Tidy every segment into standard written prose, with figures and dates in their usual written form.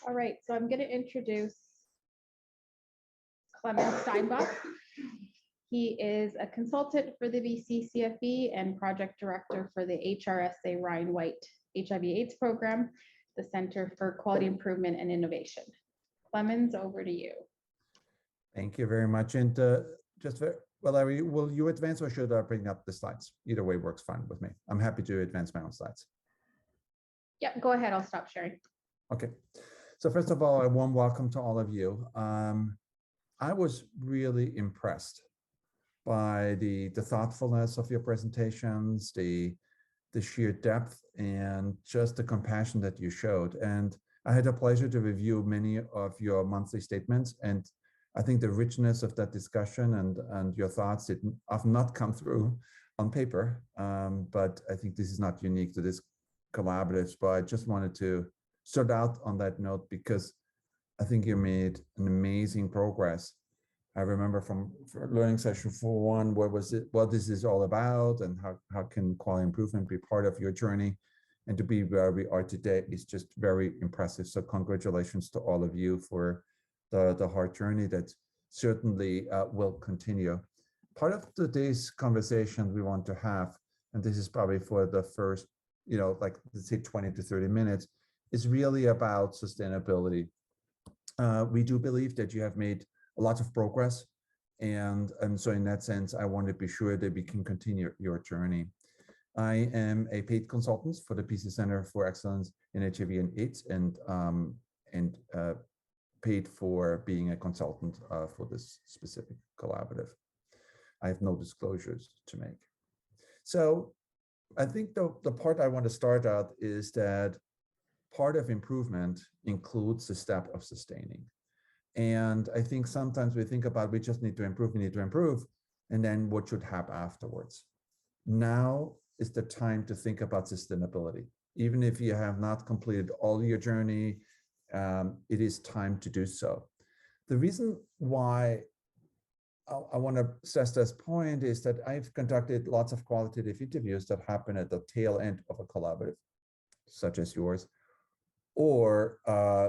All right, so I'm going to introduce Clemens Steinbach. He is a consultant for the BC CFE and project director for the HRSA Ryan White HIV/AIDS program, the Center for Quality Improvement and Innovation. Clemens, over to you. Thank you very much. And Larry, will you advance or should I bring up the slides? Either way works fine with me. I'm happy to advance my own slides. Yep, go ahead. I'll stop sharing. Okay. So first of all, a warm welcome to all of you. I was really impressed by the thoughtfulness of your presentations, the sheer depth, and just the compassion that you showed. And I had the pleasure to review many of your monthly statements, and I think the richness of that discussion and your thoughts did often not come through on paper, but I think this is not unique to this collaborative. But I just wanted to start out on that note because I think you made an amazing progress. I remember from learning session 4.1, what this is all about, and how can quality improvement be part of your journey, and to be where we are today is just very impressive. So congratulations to all of you for the hard journey that certainly will continue. Part of today's conversation we want to have, and this is probably for the first, like let's say 20 to 30 minutes, is really about sustainability. We do believe that you have made a lot of progress, and so in that sense, I want to be sure that we can continue your journey. I am a paid consultant for the BC Center for Excellence in HIV and AIDS, and paid for being a consultant for this specific collaborative. I have no disclosures to make. So I think the part I want to start out is that part of improvement includes the step of sustaining. And I think sometimes we think about, we just need to improve, and then what should happen afterwards. Now is the time to think about sustainability. Even if you have not completed all your journey, it is time to do so. The reason why I want to stress this point is that I've conducted lots of qualitative interviews that happen at the tail end of a collaborative, such as yours, or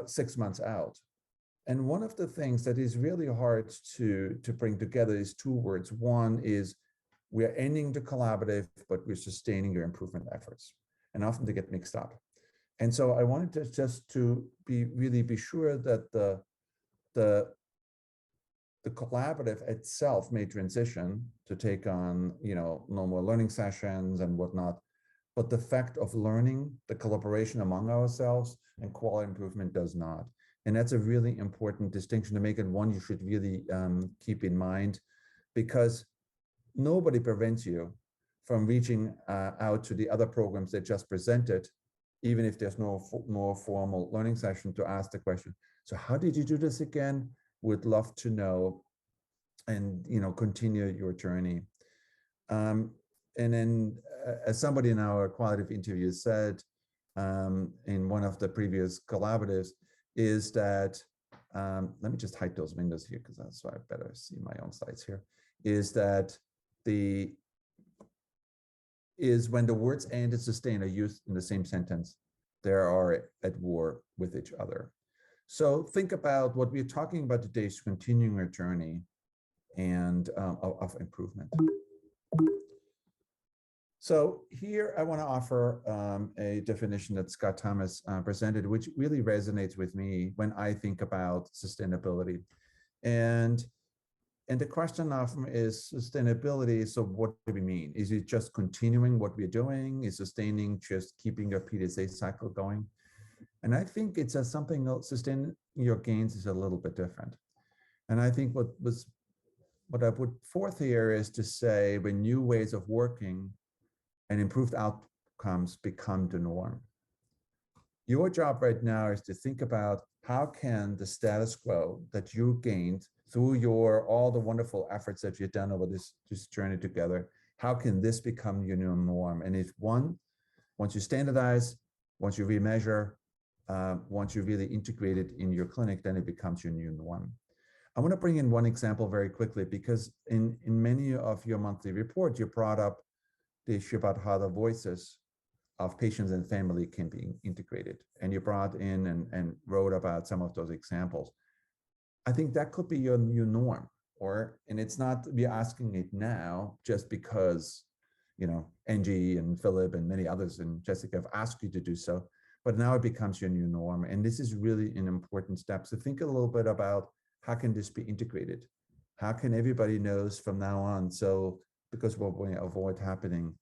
6 months out. And one of the things that is really hard to bring together is two words. One is we're ending the collaborative, but we're sustaining your improvement efforts. And often they get mixed up. And so I wanted to just to be sure that the collaborative itself may transition to take on, no more learning sessions and whatnot. But the fact of learning, the collaboration among ourselves and quality improvement does not. And that's a really important distinction to make, and one you should really keep in mind, because nobody prevents you from reaching out to the other programs that just presented, even if there's no more formal learning session, to ask the question, so how did you do this again? Would love to know, and continue your journey. And then as somebody in our qualitative interview said in one of the previous collaboratives, is that, let me just hide those windows here because that's why I better see my own slides here, is that when the words "and" and "sustain" are used in the same sentence, they are at war with each other. So think about what we're talking about today is continuing our journey and of improvement. So here I want to offer a definition that Scott Thomas presented, which really resonates with me when I think about sustainability. And the question often is sustainability. So what do we mean? Is it just continuing what we're doing? Is sustaining just keeping your PDSA cycle going? And I think it's something else. Sustaining your gains is a little bit different. And I think what I put forth here is to say when new ways of working and improved outcomes become the norm. Your job right now is to think about how can the status quo that you gained through all the wonderful efforts that you've done over this journey together, how can this become your new norm? And if once you standardize, once you remeasure, once you really integrate it in your clinic, then it becomes your new norm. I want to bring in one example very quickly, because in many of your monthly reports, you brought up the issue about how the voices of patients and family can be integrated. and you brought in and wrote about some of those examples. I think that could be your new norm, and it's not we're asking it now just because, Angie and Philip and many others and Jessica have asked you to do so, but now it becomes your new norm. And this is really an important step. So think a little bit about how can this be integrated? How can everybody knows from now on? So because what we avoid happening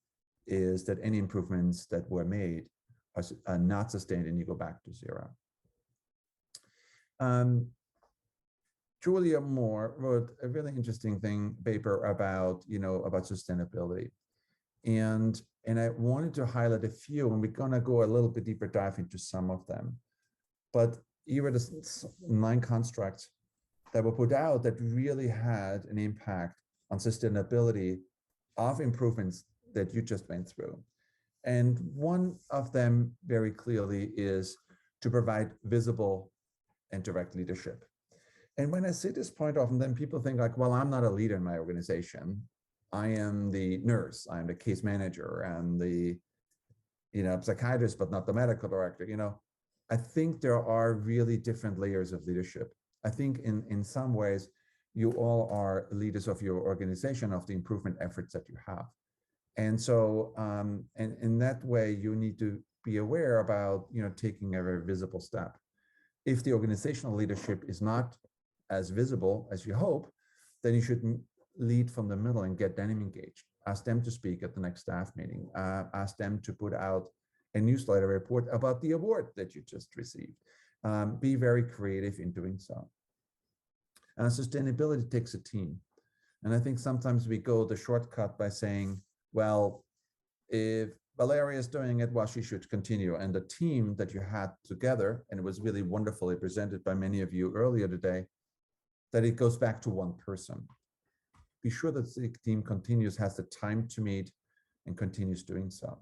is that any improvements that were made are not sustained and you go back to zero. Julia Moore wrote a really interesting paper about sustainability. And I wanted to highlight a few, and we're gonna go a little bit deeper dive into some of them. But here are the 9 constructs that were put out that really had an impact on sustainability of improvements that you just went through. And one of them very clearly is to provide visible and direct leadership. And when I say this point often, then people think like, well, I'm not a leader in my organization. I am the nurse, I'm the case manager, I'm the psychiatrist, but not the medical director. I think there are really different layers of leadership. I think in some ways, you all are leaders of your organization, of the improvement efforts that you have. And so, and in that way, you need to be aware about, taking a very visible step. If the organizational leadership is not as visible as you hope, then you should lead from the middle and get them engaged. Ask them to speak at the next staff meeting. Ask them to put out a newsletter report about the award that you just received. Be very creative in doing so. Sustainability takes a team. And I think sometimes we go the shortcut by saying, well, if Valeria is doing it, well, she should continue. And the team that you had together, and it was really wonderfully presented by many of you earlier today, that it goes back to one person. Be sure that the team continues, has the time to meet, and continues doing so.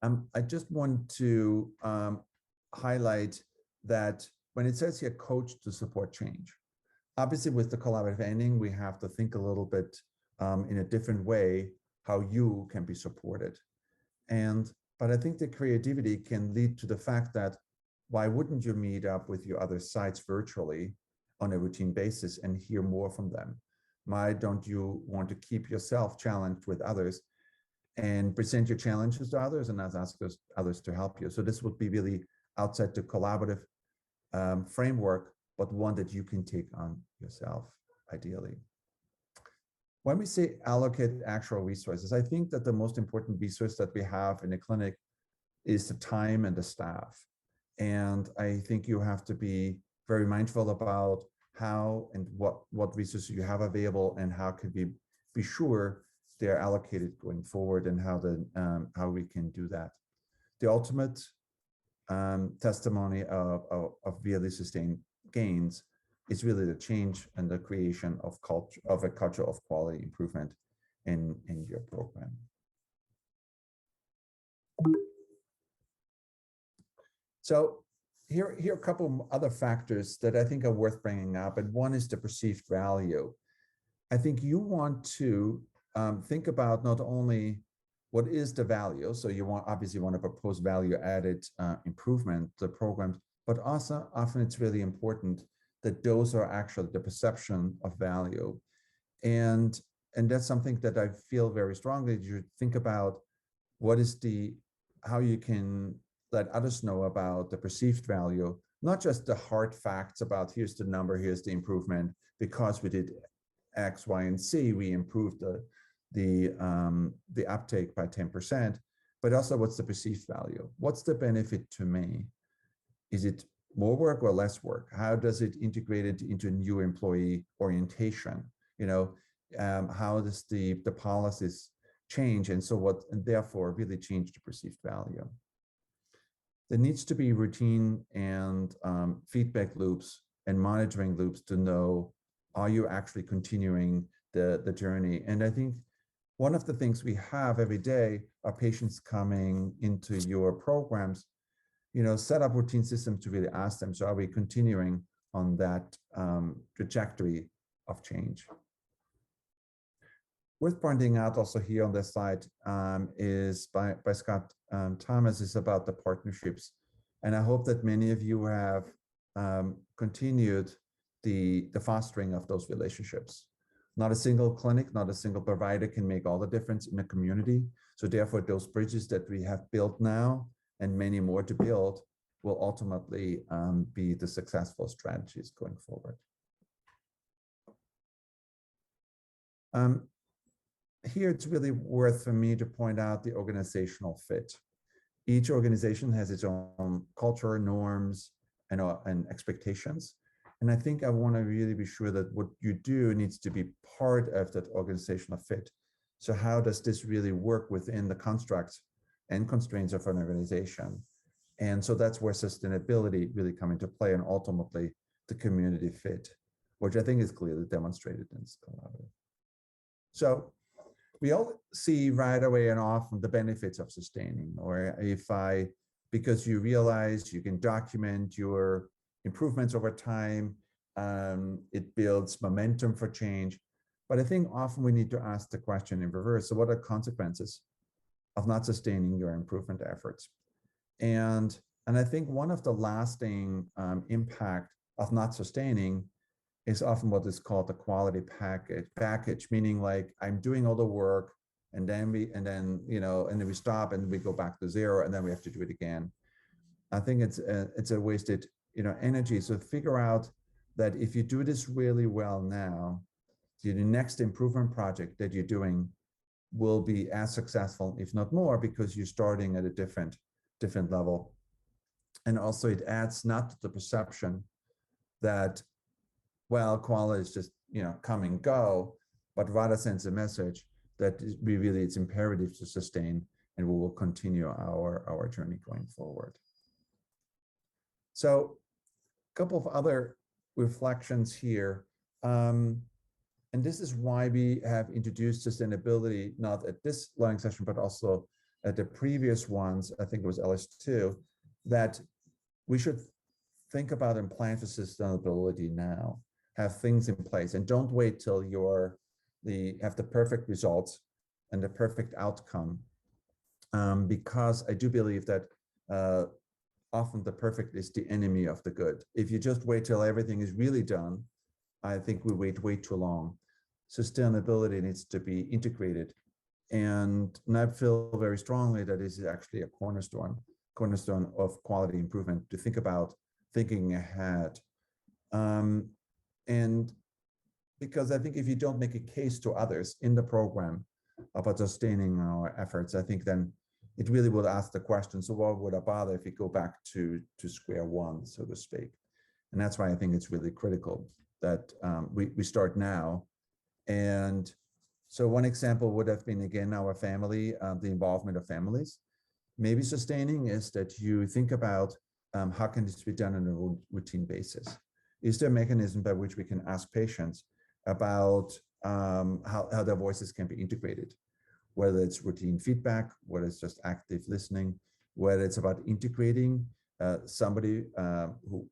I just want to highlight that when it says here, coach to support change, obviously with the collaborative ending, we have to think a little bit in a different way how you can be supported. But I think the creativity can lead to the fact that why wouldn't you meet up with your other sites virtually on a routine basis and hear more from them? Why don't you want to keep yourself challenged with others and present your challenges to others and ask others to help you? So this would be really outside the collaborative framework, but one that you can take on yourself, ideally. When we say allocate actual resources, I think that the most important resource that we have in a clinic is the time and the staff. And I think you have to be very mindful about how and what resources you have available and how can we be sure they're allocated going forward and how we can do that. The ultimate testimony of really sustained gains is really the change and the creation of a culture of quality improvement in your program. So here are a couple of other factors that I think are worth bringing up, and one is the perceived value. I think you want to think about not only what is the value, so you obviously want to propose value added improvement to the programs, but also often it's really important that those are actually the perception of value. And that's something that I feel very strongly that you think about how you can let others know about the perceived value, not just the hard facts about here's the number, here's the improvement, because we did X, Y, and Z, we improved the uptake by 10%, but also what's the perceived value? What's the benefit to me? Is it more work or less work? How does it integrate it into new employee orientation? How does the policies change? And therefore really change the perceived value. There needs to be routine and feedback loops and monitoring loops to know, are you actually continuing the journey? And I think one of the things we have every day are patients coming into your programs, set up routine systems to really ask them, so are we continuing on that trajectory of change? Worth pointing out also here on this slide is by Scott Thomas, is about the partnerships And I hope that many of you have continued the fostering of those relationships. Not a single clinic, not a single provider can make all the difference in a community. So therefore, those bridges that we have built now and many more to build will ultimately be the successful strategies going forward. Here, it's really worth for me to point out the organizational fit. Each organization has its own culture, norms, and expectations. And I think I want to really be sure that what you do needs to be part of that organizational fit. So how does this really work within the constructs and constraints of an organization? And so that's where sustainability really come into play, and ultimately the community fit, which I think is clearly demonstrated in this collaborative. So we all see right away and often the benefits of sustaining, or because you realize you can document your improvements over time, it builds momentum for change. But I think often we need to ask the question in reverse. So what are consequences of not sustaining your improvement efforts? And I think one of the lasting impact of not sustaining is often what is called the quality package, meaning like I'm doing all the work and then we stop and we go back to zero and then we have to do it again. I think it's a wasted energy. So figure out that if you do this really well now, the next improvement project that you're doing will be as successful, if not more, because you're starting at a different level. And also it adds not to the perception that, well, quality is just, come and go, but rather sends a message that it's imperative to sustain, and we will continue our journey going forward. So a couple of other reflections here. And this is why we have introduced sustainability, not at this learning session, but also at the previous ones, I think it was LS2, that we should think about and plan for sustainability now, have things in place, and don't wait till you have the perfect results and the perfect outcome. Because I do believe that often the perfect is the enemy of the good. If you just wait till everything is really done, I think we wait way too long. Sustainability needs to be integrated. And I feel very strongly that this is actually a cornerstone of quality improvement, to think about thinking ahead. And because I think if you don't make a case to others in the program about sustaining our efforts, I think then it really will ask the question, so what would I bother if we go back to square one, so to speak? And that's why I think it's really critical that we start now. And so one example would have been, again, our family, the involvement of families. Maybe sustaining is that you think about how can this be done on a routine basis? Is there a mechanism by which we can ask patients about how their voices can be integrated, whether it's routine feedback, whether it's just active listening, whether it's about integrating somebody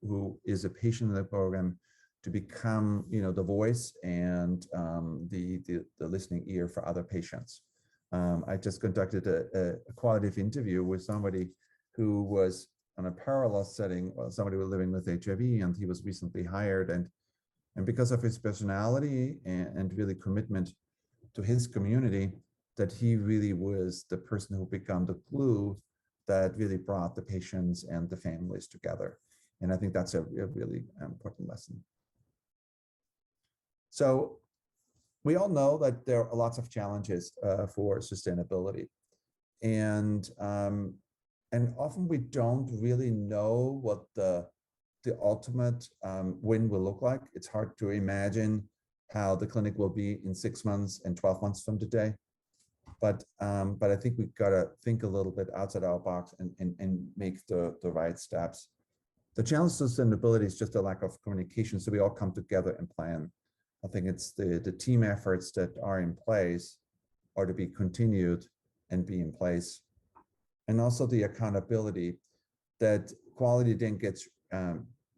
who is a patient in the program to become, the voice and the listening ear for other patients. I just conducted a qualitative interview with somebody who was on a parallel setting, somebody was living with HIV, and he was recently hired, and because of his personality and really commitment to his community, that he really was the person who became the glue that really brought the patients and the families together. And I think that's a really important lesson. So we all know that there are lots of challenges for sustainability. And often we don't really know what the ultimate win will look like. It's hard to imagine how the clinic will be in 6 months and 12 months from today. But I think we've got to think a little bit outside our box and make the right steps. The challenge to sustainability is just a lack of communication. So we all come together and plan. I think it's the team efforts that are in place are to be continued and be in place. And also the accountability that quality then gets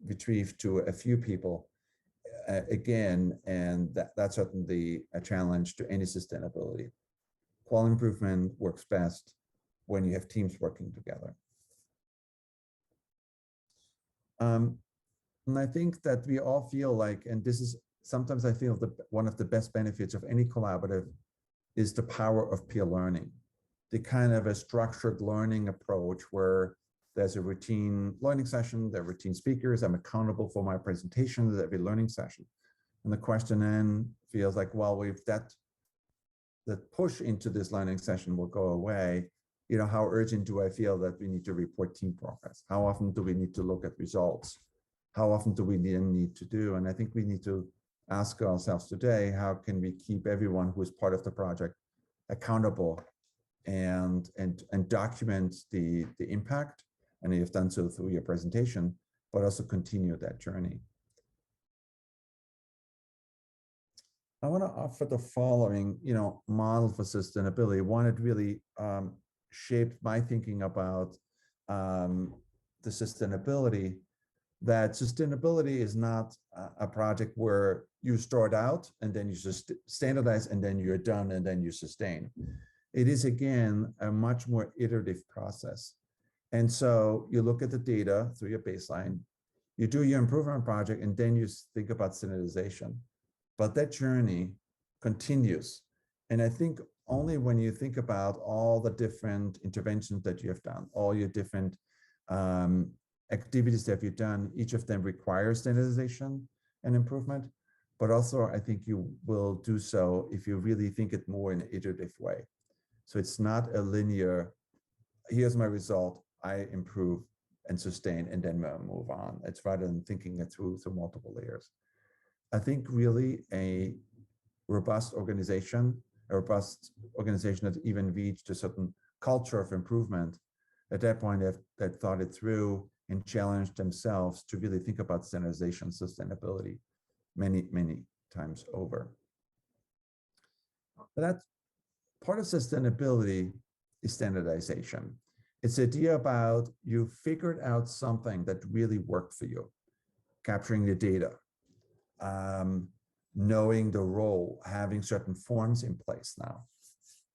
retrieved to a few people again, and that's certainly a challenge to any sustainability. Quality improvement works best when you have teams working together. And I think that we all feel like, and this is sometimes I feel one of the best benefits of any collaborative is the power of peer learning, the kind of a structured learning approach where there's a routine learning session, there are routine speakers, I'm accountable for my presentations at every learning session. And the question then feels like, well, if that push into this learning session will go away, how urgent do I feel that we need to report team progress? How often do we need to look at results? How often do we need to do? And I think we need to ask ourselves today, how can we keep everyone who is part of the project accountable and document the impact? And you've done so through your presentation, but also continue that journey. I want to offer the following, model for sustainability. One, it really shaped my thinking about the sustainability. That sustainability is not a project where you start out and then you just standardize and then you're done and then you sustain. It is, again, a much more iterative process. And so you look at the data through your baseline, you do your improvement project, and then you think about standardization. But that journey continues. And I think only when you think about all the different interventions that you have done, all your different activities that you've done, each of them requires standardization and improvement. But also, I think you will do so if you really think it more in an iterative way. So it's not a linear, here's my result, I improve and sustain, and then move on. It's rather than thinking it through multiple layers. I think really a robust organization that even reached a certain culture of improvement, at that point that thought it through and challenged themselves to really think about standardization, sustainability many, many times over. But that's part of sustainability is standardization. It's the idea about you figured out something that really worked for you, capturing the data, knowing the role, having certain forms in place now.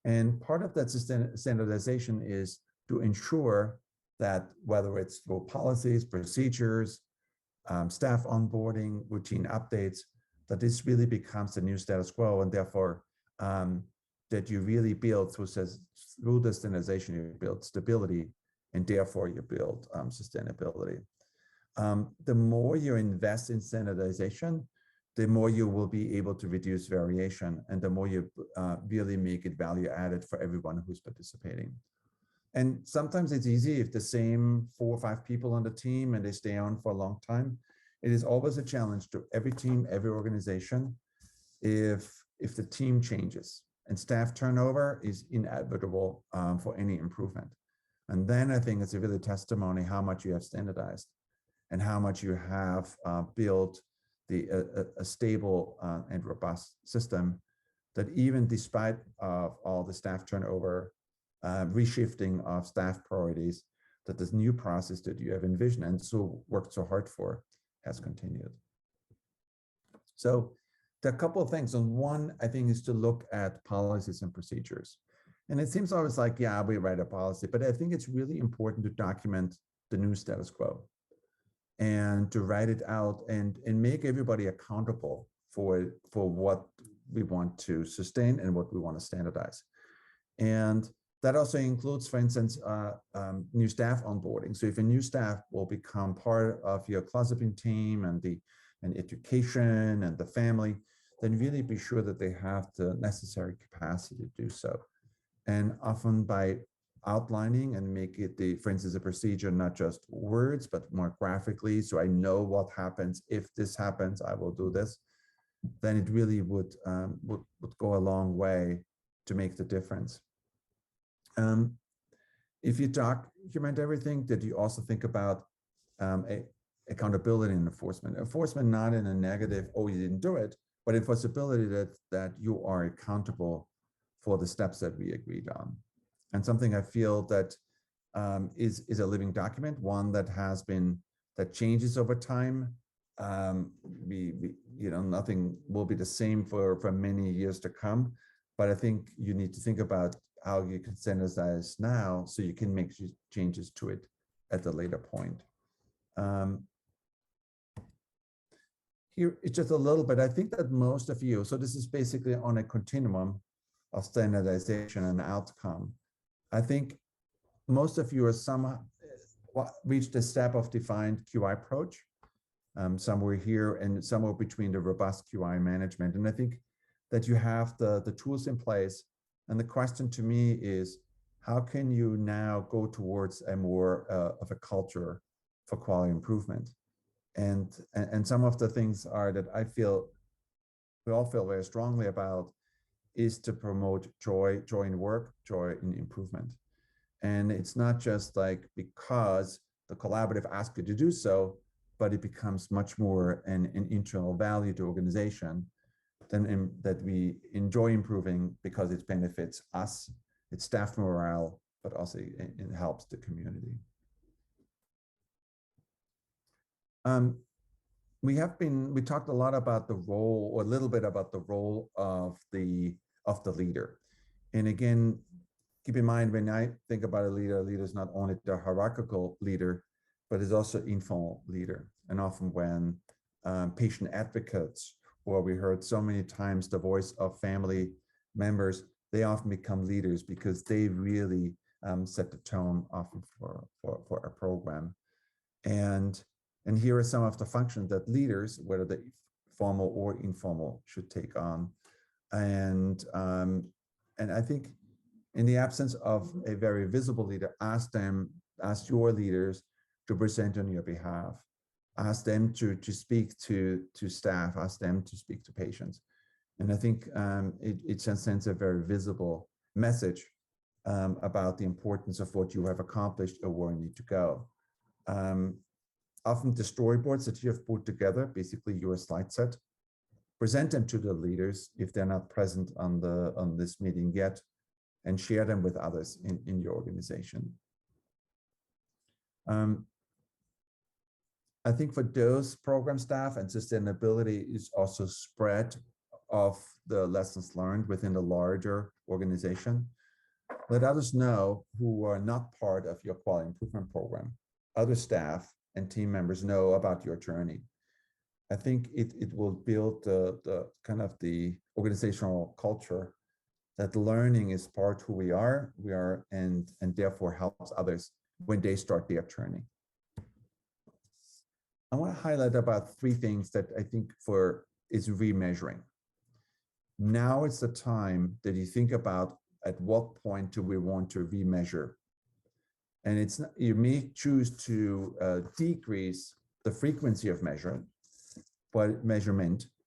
And part of that standardization is to ensure that whether it's through policies, procedures, staff onboarding, routine updates, that this really becomes the new status quo, and therefore that you really build through the standardization, you build stability, and therefore you build sustainability. The more you invest in standardization, the more you will be able to reduce variation, and the more you really make it value added for everyone who's participating. And sometimes it's easy if the same 4 or 5 people on the team and they stay on for a long time. It is always a challenge to every team, every organization, if the team changes, and staff turnover is inevitable for any improvement. And then I think it's a really testimony how much you have standardized and how much you have built a stable and robust system that even despite of all the staff turnover, reshifting of staff priorities, that this new process that you have envisioned and so worked so hard for has continued. So there are a couple of things. And one, I think, is to look at policies and procedures. And it seems always like, yeah, we write a policy, but I think it's really important to document the new status quo and to write it out and make everybody accountable for what we want to sustain and what we want to standardize. And that also includes, for instance, new staff onboarding. So if a new staff will become part of your closeting team and education and the family, then really be sure that they have the necessary capacity to do so. And often by outlining and make it for instance, a procedure, not just words, but more graphically, so I know what happens. If this happens, I will do this. Then it really would go a long way to make the difference. If you document everything, that you also think about accountability and enforcement. Enforcement not in a negative, oh, you didn't do it, but enforceability that you are accountable for the steps that we agreed on. And something I feel that is a living document, one that changes over time. Nothing will be the same for many years to come, but I think you need to think about how you can standardize now so you can make changes to it at a later point. here it's just a little bit. I think that most of you, so this is basically on a continuum of standardization and outcome. I think most of you are somehow reached a step of defined QI approach, somewhere here and somewhere between the robust QI management. And I think that you have the tools in place. And the question to me is, how can you now go towards a more of a culture for quality improvement? And some of the things are that I feel, we all feel very strongly about, is to promote joy in work, joy in improvement. And it's not just like because the collaborative asks you to do so, but it becomes much more an internal value to organization than that we enjoy improving because it benefits us, it's staff morale, but also it helps the community. We talked a lot about the role, or a little bit about the role of the leader. And again, keep in mind, when I think about a leader is not only the hierarchical leader, but is also informal leader. And often when patient advocates, or we heard so many times the voice of family members, they often become leaders because they really set the tone often for a program. And here are some of the functions that leaders, whether they formal or informal, should take on. And I think in the absence of a very visible leader, ask your leaders to present on your behalf. Ask them to speak to staff, ask them to speak to patients. And I think it sends a very visible message about the importance of what you have accomplished or where you need to go. Often the storyboards that you have put together, basically your slide set, present them to the leaders if they're not present on this meeting yet, and share them with others in your organization. I think for those program staff, and sustainability is also spread of the lessons learned within the larger organization. Let others know who are not part of your quality improvement program. Other staff and team members know about your journey. I think it will build the kind of the organizational culture that learning is part who we are, and therefore helps others when they start their journey. I want to highlight about 3 things that I think is remeasuring. Now is the time that you think about at what point do we want to remeasure. And it's not, you may choose to decrease the frequency of measurement,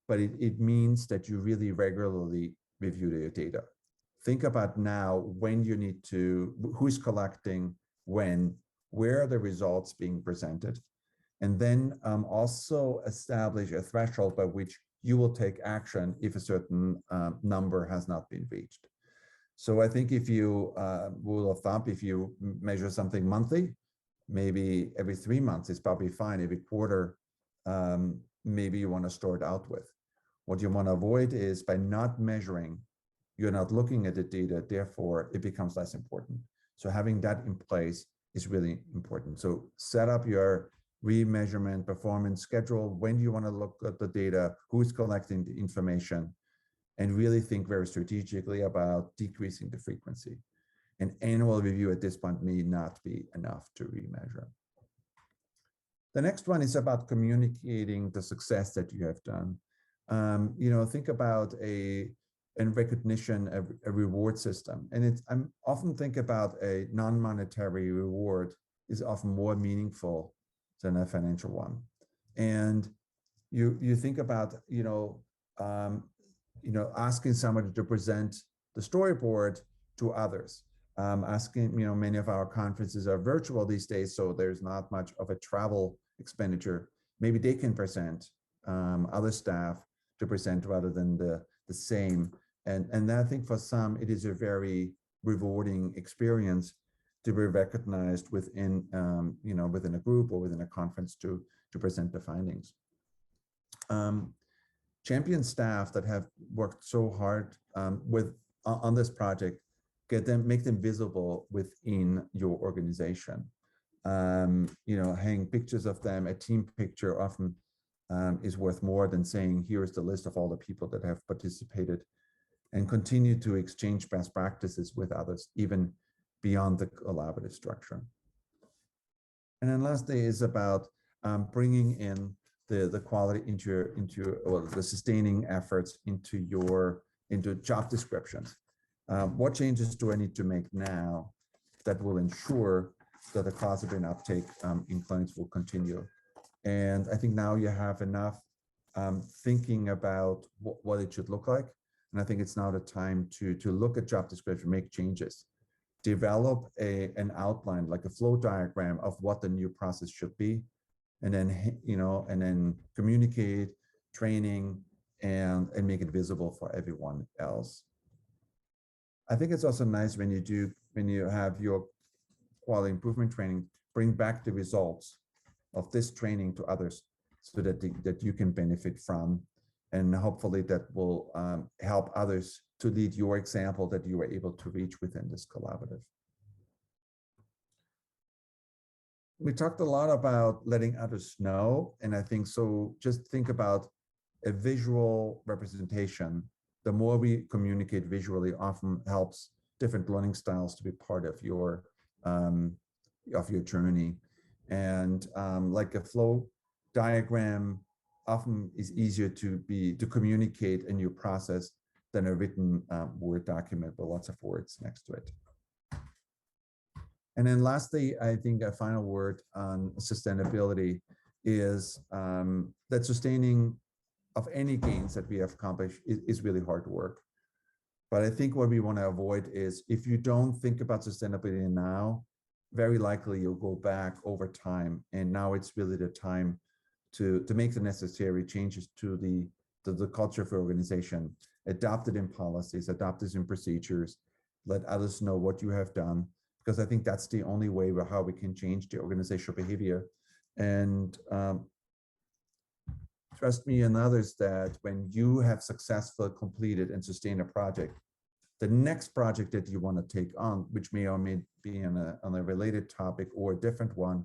but it means that you really regularly review your data. Think about now when you need to, who's collecting, when, where are the results being presented, and then also establish a threshold by which you will take action if a certain number has not been reached. So I think if you, rule of thumb, if you measure something monthly, maybe every 3 months is probably fine. Every quarter, maybe you want to start out with. What you want to avoid is by not measuring, you're not looking at the data, therefore it becomes less important. So having that in place is really important. So set up your remeasurement performance schedule. When do you want to look at the data? Who's collecting the information? And really think very strategically about decreasing the frequency. An annual review at this point may not be enough to remeasure. The next one is about communicating the success that you have done. Think about a recognition, a reward system. And I'm often think about a non-monetary reward is often more meaningful than a financial one. And you think about, asking somebody to present the storyboard to others. Asking, many of our conferences are virtual these days, so there's not much of a travel expenditure. Maybe they can present other staff to present rather than the same. And I think for some, it is a very rewarding experience to be recognized within, within a group or within a conference to present the findings. Champion staff that have worked so hard on this project, make them visible within your organization. Hang pictures of them, a team picture often is worth more than saying, here's the list of all the people that have participated, and continue to exchange best practices with others, even beyond the collaborative structure. And then lastly is about bringing in the quality or the sustaining efforts into job descriptions. What changes do I need to make now that will ensure that the clozapine uptake in clinics will continue? And I think now you have enough thinking about what it should look like. And I think it's now the time to look at job description, make changes, develop an outline, like a flow diagram of what the new process should be, and then communicate, training, and make it visible for everyone else. I think it's also nice when you have your quality improvement training, bring back the results of this training to others so that you can benefit from, and hopefully that will help others to lead your example that you were able to reach within this collaborative. We talked a lot about letting others know, and I think so just think about a visual representation. The more we communicate visually often helps different learning styles to be part of your journey. And like a flow diagram often is easier to communicate a new process than a written Word document with lots of words next to it. And then lastly, I think a final word on sustainability is that sustaining of any gains that we have accomplished is really hard work. But I think what we want to avoid is, if you don't think about sustainability now, very likely you'll go back over time. And now it's really the time to make the necessary changes to the culture of the organization, adopt it in policies, adopt it in procedures, let others know what you have done, because I think that's the only way how we can change the organizational behavior. And trust me and others that when you have successfully completed and sustained a project, the next project that you want to take on, which may or may be on a related topic or a different one,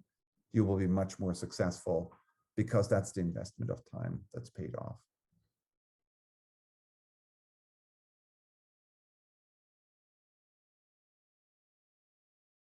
you will be much more successful, because that's the investment of time that's paid off.